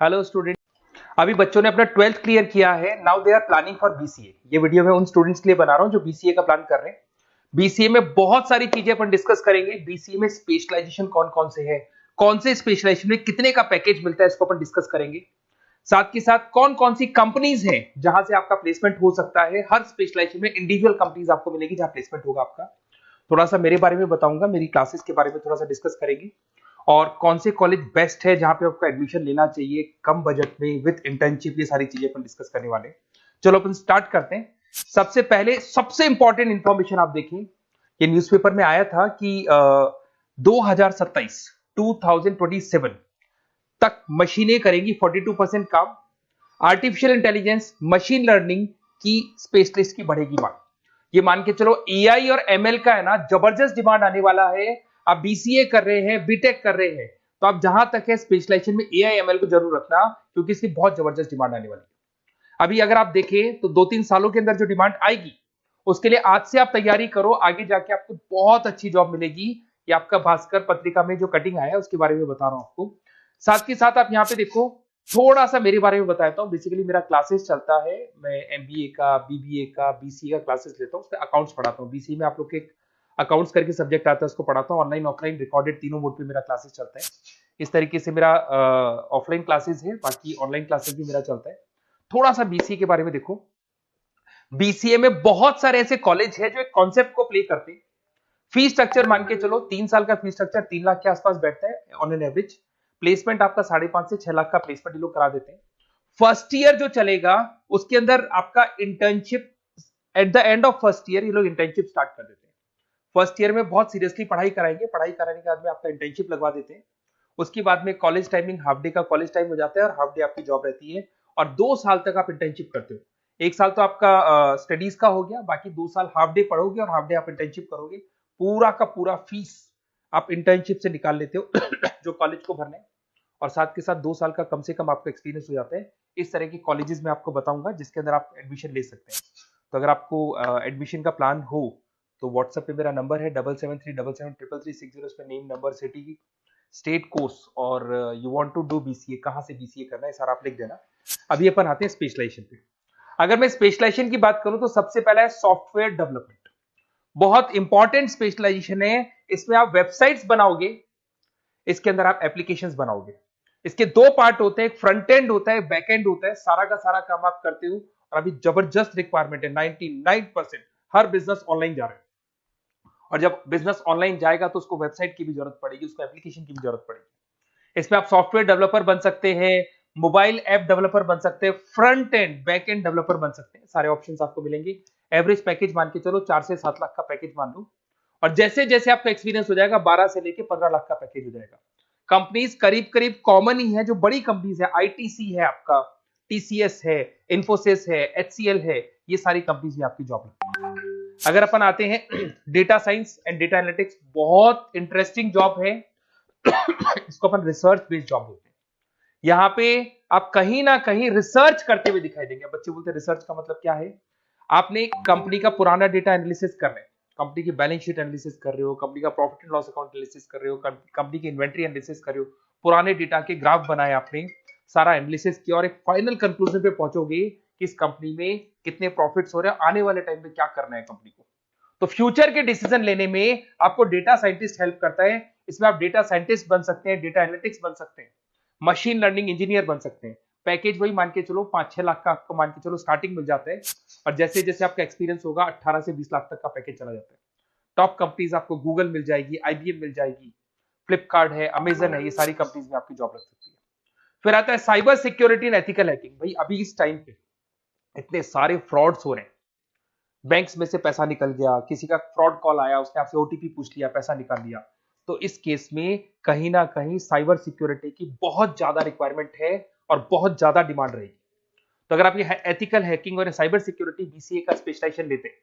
Hello student. अभी बच्चों ने अपना 12th क्लियर किया है। Now they are planning for BCA. ये वीडियो मैं उन स्टूडेंट्स के लिए बना रहा हूं जो बीसीए का प्लान कर रहे हैं। बीसीए में बहुत सारी चीजें अपन डिस्कस करेंगे। बीसीए में स्पेशलाइजेशन कौन कौन से है, कौन से स्पेशलाइजेशन में कितने का पैकेज मिलता है, इसको अपन डिस्कस करेंगे। साथ के साथ कौन कौन सी कंपनीज हैं जहां से आपका प्लेसमेंट हो सकता है। हर स्पेशलाइजेशन में इंडिविजुअल कंपनीज आपको मिलेगी जहां प्लेसमेंट होगा आपका। थोड़ा सा मेरे बारे में बताऊंगा, मेरी क्लासेस के बारे में थोड़ा सा डिस्कस करेंगे और कौन से कॉलेज बेस्ट है जहां पे आपको एडमिशन लेना चाहिए कम बजट में विद इंटर्नशिप। ये सारी चीजें अपन डिस्कस करने वाले हैं। चलो अपन स्टार्ट करते हैं। सबसे पहले सबसे इंपॉर्टेंट इंफॉर्मेशन आप देखिए, ये न्यूज़पेपर में आया था कि 2027 2027 तक मशीनें करेंगी 42% काम। आर्टिफिशियल इंटेलिजेंस, मशीन लर्निंग की स्पेशलिस्ट की बढ़ेगी मांग। ये मान के चलो एआई और एमएल का है ना जबरदस्त डिमांड आने वाला है। आप बीसीए कर रहे हैं, बीटेक कर रहे हैं, तो आप जहां तक है स्पेशलाइजेशन में एआई एमएल को जरूर रखना, क्योंकि इसकी बहुत जबरदस्त डिमांड आने वाली है। अभी अगर आप देखें तो 2-3 सालों के अंदर जो डिमांड आएगी उसके लिए आज से आप तैयारी करो, आगे जाके आपको बहुत अच्छी जॉब मिलेगी। ये आपका भास्कर पत्रिका में जो कटिंग आया है उसके बारे में बता रहा हूं आपको। साथ ही साथ आप यहाँ पे देखो, थोड़ा सा मेरे बारे में बताता हूँ। बेसिकली मेरा क्लासेस चलता है, मैं एमबीए का, बीबीए का, बीसीए का क्लासेस लेता हूँ, उसमें अकाउंट्स पढ़ाता हूँ। बीसीए में आप लोग के अकाउंट्स करके सब्जेक्ट आता है, उसको पढ़ाता हूँ। ऑनलाइन ऑफलाइन रिकॉर्डेड तीनों मोड पे मेरा क्लासेस चलता है। इस तरीके से मेरा ऑफलाइन क्लासेस है, बाकी ऑनलाइन क्लासेस भी मेरा चलता है। थोड़ा सा बीसीए के बारे में देखो। बीसीए में बहुत सारे ऐसे कॉलेज है जो एक कॉन्सेप्ट को प्ले करते हैं। फीस स्ट्रक्चर मान के चलो 3 साल का फीस स्ट्रक्चर 3 लाख के आसपास बैठता है ऑन एन एवरेज। प्लेसमेंट आपका 5.5 से 6 लाख का प्लेसमेंट ये लोग करा देते हैं। फर्स्ट ईयर जो चलेगा उसके अंदर आपका internship, at the end of first year ये लोग इंटर्नशिप स्टार्ट कर देते हैं। फर्स्ट ईयर में बहुत सीरियसली पढ़ाई कराएंगे, पढ़ाई कराने के बाद में आपका इंटर्नशिप लगवा देते हैं। उसके बाद में कॉलेज टाइमिंग हाफ डे का कॉलेज टाइम हो जाता है और हाफ डे आपकी जॉब रहती है। और 2 साल तक आप इंटर्नशिप करते हो। 1 साल तो आपका स्टडीज का हो गया, बाकी 2 साल हाफ डे पढ़ोगे और हाफ डे आप इंटर्नशिप करोगे। पूरा का पूरा फीस आप इंटर्नशिप से निकाल लेते हो जो कॉलेज को भरना है। और साथ के साथ 2 साल का कम से कम आपका एक्सपीरियंस हो जाता है। इस तरह के कॉलेजेस में आपको बताऊंगा जिसके अंदर आप एडमिशन ले सकते हैं। तो अगर आपको एडमिशन का प्लान हो तो व्हाट्सएप पे मेरा नंबर है 7737733360। इस पे name, number, city, state, course और you want to do BCA, कहां से बीसीए करना है सारा आप लिख देना। अभी अपन आते हैं स्पेशलाइजेशन पे। अगर मैं स्पेशलाइजेशन की बात करूं तो सबसे पहला है सॉफ्टवेयर डेवलपमेंट। बहुत इंपॉर्टेंट स्पेशलाइजेशन है। इसमें आप वेबसाइट्स बनाओगे, इसके अंदर आप एप्लीकेशंस बनाओगे। इसके 2 पार्ट होते हैं, एक फ्रंट एंड होता है, बैक एंड होता है। सारा का सारा काम आप करते हो और अभी जबरदस्त रिक्वायरमेंट है। 99% हर बिजनेस ऑनलाइन जा रहा है और जब बिजनेस ऑनलाइन जाएगा तो उसको वेबसाइट की भी जरूरत पड़ेगी, उसको एप्लीकेशन की भी जरूरत पड़ेगी। इसमें आप सॉफ्टवेयर डेवलपर बन सकते हैं, मोबाइल ऐप डेवलपर बन सकते हैं, front end back end developer बन सकते हैं। सारे ऑप्शंस आपको मिलेंगे। एवरेज पैकेज मान के चलो 4 से 7 लाख का पैकेज मान लो। और जैसे जैसे आपका एक्सपीरियंस हो जाएगा 12 से लेके 15 लाख का पैकेज हो जाएगा। कंपनीज करीब करीब कॉमन ही है, जो बड़ी कंपनीज है, आईटीसी है आपका, टीसीएस है, इन्फोसिस है, एचसीएल है, ये सारी कंपनीज में आपकी जॉब लगती है। अगर अपन आते हैं data science and data analytics, बहुत इंटरेस्टिंग जॉब है। इसको अपन रिसर्च बेस्ड जॉब बोलते हैं। यहाँ पे आप कहीं ना कहीं रिसर्च करते हुए दिखाई देंगे। बच्चे बोलते हैं रिसर्च का मतलब क्या है। आपने कंपनी का पुराना डेटा एनालिसिस कर रहे हैं, कंपनी की बैलेंस शीट एनालिसिस कर रहे हो, कंपनी का profit and loss account analysis कर रहे हो, कंपनी की इन्वेंट्री एनालिसिस कर रहे हो, पुराने डेटा के ग्राफ बनाए आपने, सारा एनालिसिस किया और एक फाइनल कंक्लूजन पे पहुंचोगे कि इस कंपनी में कितने प्रॉफिट्स हो रहे हैं, आने वाले टाइम में क्या करना है कंपनी को। तो फ्यूचर के डिसीजन लेने में आपको डेटा साइंटिस्ट हेल्प करता है। इसमें आप डेटा साइंटिस्ट बन सकते हैं, डेटा एनालिटिक्स बन सकते हैं, मशीन लर्निंग इंजीनियर बन सकते हैं। पैकेज वही मान के चलो 5-6 लाख का आपको मान के चलो स्टार्टिंग मिल जाता है। और जैसे जैसे आपका एक्सपीरियंस होगा 18 से 20 लाख तक का पैकेज चला जाता है। टॉप कंपनीज आपको गूगल मिल जाएगी, आईबीएम मिल जाएगी, फ्लिपकार्ट है, अमेजन है, ये सारी कंपनीज में आपकी जॉब लग सकती है। फिर आता है cyber security and ethical hacking. भाई अभी इस टाइम पे इतने सारे फ्रॉड्स हो रहे हैं, बैंक्स में से पैसा निकल गया, किसी का फ्रॉड कॉल आया, उसने आपसे ओटीपी पूछ लिया, पैसा निकाल लिया। तो इस केस में कहीं ना कहीं साइबर सिक्योरिटी की बहुत ज्यादा रिक्वायरमेंट है और बहुत ज्यादा डिमांड रहेगी। तो अगर आप ये एथिकल हैकिंग और साइबर सिक्योरिटी बीसीए का स्पेशलाइजेशन लेते हैं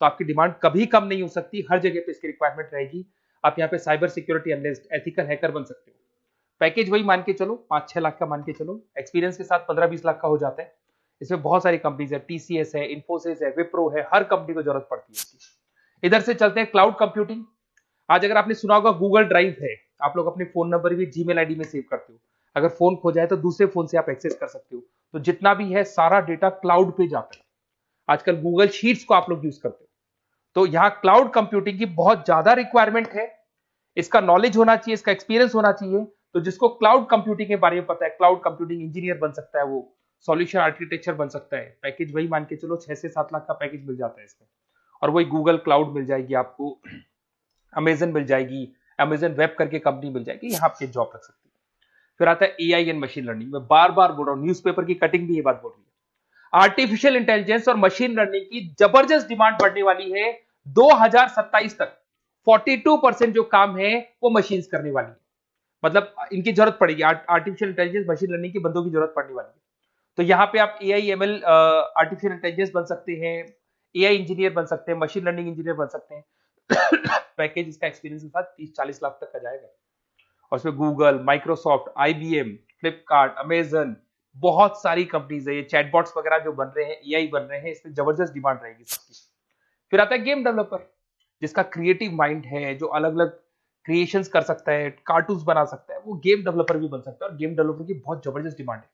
तो आपकी डिमांड कभी कम नहीं हो सकती, हर जगह पे इसकी रिक्वायरमेंट रहेगी। आप यहाँ पे cyber security analyst, ethical hacker बन सकते हो। पैकेज वही मान के चलो 5-6 लाख का मान के चलो, एक्सपीरियंस के साथ 15-20 लाख का हो जाता है। इसमें बहुत सारी कंपनीज है, टीसीएस है, इन्फोसिस है, विप्रो है, हर कंपनी को जरूरत पड़ती है इसकी। इधर से चलते हैं क्लाउड कंप्यूटिंग। आज अगर आपने सुना होगा गूगल ड्राइव है, आप लोग अपने फोन नंबर भी जीमेल आईडी में सेव करते हो। अगर फोन खो जाए तो दूसरे फोन से आप एक्सेस कर सकते हो। तो जितना भी है सारा डेटा क्लाउड पे जाता है। आजकल गूगल शीट्स को आप लोग यूज करते हो, तो यहाँ क्लाउड कंप्यूटिंग की बहुत ज्यादा रिक्वायरमेंट है। इसका नॉलेज होना चाहिए, इसका एक्सपीरियंस होना चाहिए। तो जिसको क्लाउड कंप्यूटिंग के बारे में पता है, क्लाउड कंप्यूटिंग इंजीनियर बन सकता है, वो सॉल्यूशन आर्किटेक्चर बन सकता है। पैकेज वही मान के चलो 6 से 7 लाख का पैकेज मिल जाता है इसमें, और वही गूगल क्लाउड मिल जाएगी आपको, अमेजन मिल जाएगी, अमेजन वेब करके कंपनी मिल जाएगी, यहाँ आपके जॉब लग सकती है। फिर आता है एआई एंड मशीन लर्निंग। मैं बार बार बोल रहा हूँ, न्यूज़पेपर की कटिंग भी ये बात बोल रही है। आर्टिफिशियल इंटेलिजेंस और मशीन लर्निंग की जबरदस्त डिमांड बढ़ने वाली है 2027 तक। 42% जो काम है वो मशीन्स करने वाली है, मतलब इनकी जरूरत पड़ेगी। आर्टिफिशियल इंटेलिजेंस मशीन लर्निंग के बंदों की जरूरत पड़ने वाली है। तो यहाँ पे आप एआई एमएल आर्टिफिशियल इंटेलिजेंस बन सकते हैं, एआई इंजीनियर बन सकते हैं, मशीन लर्निंग इंजीनियर बन सकते हैं। पैकेज इसका एक्सपीरियंस के साथ 30-40 लाख तक का जाएगा। और उसमें Google, Microsoft, IBM, Flipkart, Amazon, बहुत सारी कंपनीज है। ये चैटबॉट्स वगैरह जो बन रहे हैं, एआई बन रहे हैं, इसमें जबरदस्त डिमांड रहेगी सबकी। फिर आता है गेम डेवलपर, जिसका क्रिएटिव माइंड है, जो अलग अलग क्रिएशंस कर सकता है, कार्टून्स बना सकता है, वो गेम डेवलपर भी बन सकता है। और गेम डेवलपर की बहुत जबरदस्त डिमांड है।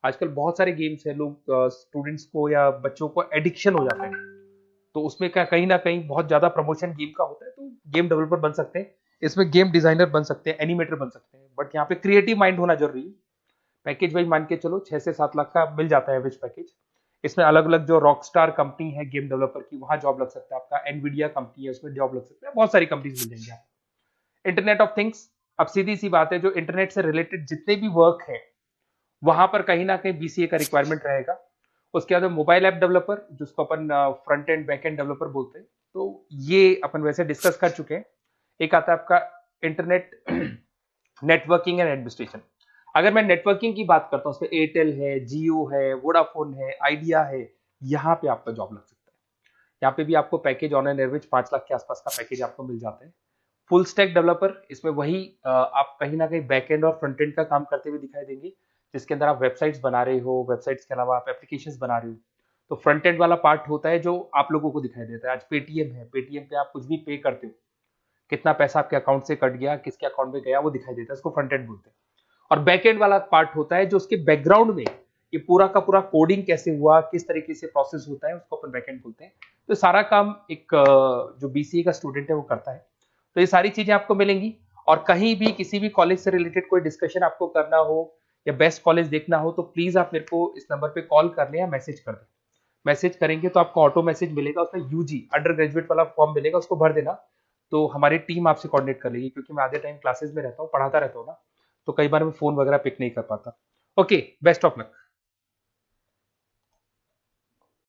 आजकल बहुत सारे गेम्स है, लोग स्टूडेंट्स को या बच्चों को एडिक्शन हो जाता है, तो उसमें क्या कहीं ना कहीं बहुत ज्यादा प्रमोशन गेम का होता है। तो गेम डेवलपर बन सकते हैं, इसमें गेम डिजाइनर बन सकते हैं, एनिमेटर बन सकते हैं, बट यहाँ पे क्रिएटिव माइंड होना जरूरी है। पैकेज वही मान के चलो 6 से 7 लाख का मिल जाता है एवरेज पैकेज। इसमें अलग अलग जो रॉकस्टार कंपनी है गेम डेवलपर की, वहां जॉब लग सकता है आपका। एनवीडिया कंपनी है, उसमें जॉब लग सकता है। बहुत सारी कंपनीज मिल जाएंगी आपको। इंटरनेट ऑफ थिंग्स, अब सीधी सी बात है, जो इंटरनेट से रिलेटेड जितने भी वर्क है वहां पर कहीं ना कहीं बीसीए का रिक्वायरमेंट रहेगा। उसके बाद मोबाइल ऐप डेवलपर, जिसको अपन front end back end developer बोलते हैं, तो ये अपन वैसे डिस्कस कर चुके हैं। एक आता है आपका इंटरनेट नेटवर्किंग एंड एडमिनिस्ट्रेशन। अगर मैं नेटवर्किंग की बात करता हूँ, उसमें एयरटेल है, जियो है, वोडाफोन है, आइडिया है, यहाँ पे आपका जॉब लग सकता है। यहाँ पे भी आपको package on an average 5 lakh के आसपास का पैकेज आपको मिल जाता है। फुल स्टैक डेवलपर, इसमें वही आप कहीं ना कहीं बैक एंड और फ्रंट एंड का काम करते हुए दिखाई देंगे, जिसके अंदर आप वेबसाइट्स बना रहे हो, वेबसाइट्स के अलावा आप एप्लीकेशंस बना रहे हो। तो फ्रंट एंड वाला पार्ट होता है जो आप लोगों को दिखाई देता है। आज पेटीएम है, पेटीएम पे आप कुछ भी पे करते हो, कितना पैसा आपके अकाउंट से कट गया, किसके अकाउंट में गया, वो दिखाई देता है, उसको फ्रंट एंड बोलते हैं। और बैक एंड वाला पार्ट होता है जो उसके बैकग्राउंड में ये पूरा का पूरा कोडिंग कैसे हुआ, किस तरीके से प्रोसेस होता है, उसको अपन बैक एंड बोलते हैं। तो सारा काम एक जो बीसीए का स्टूडेंट है वो करता है। तो ये सारी चीजें आपको मिलेंगी। और कहीं भी किसी भी कॉलेज से रिलेटेड कोई डिस्कशन आपको करना हो या बेस्ट कॉलेज देखना हो, तो प्लीज आप मेरे को इस नंबर पे कॉल कर लें या मैसेज कर दें। मैसेज करेंगे तो आपको ऑटो मैसेज मिलेगा, उसमें यूजी अंडर ग्रेजुएट वाला फॉर्म मिलेगा, उसको भर देना। तो हमारी टीम आपसे कोऑर्डिनेट कर लेगी, क्योंकि मैं आधे टाइम क्लासेस में रहता हूँ, पढ़ाता रहता हूँ ना, तो कई बार मैं फोन वगैरह पिक नहीं कर पाता। Okay, best of luck.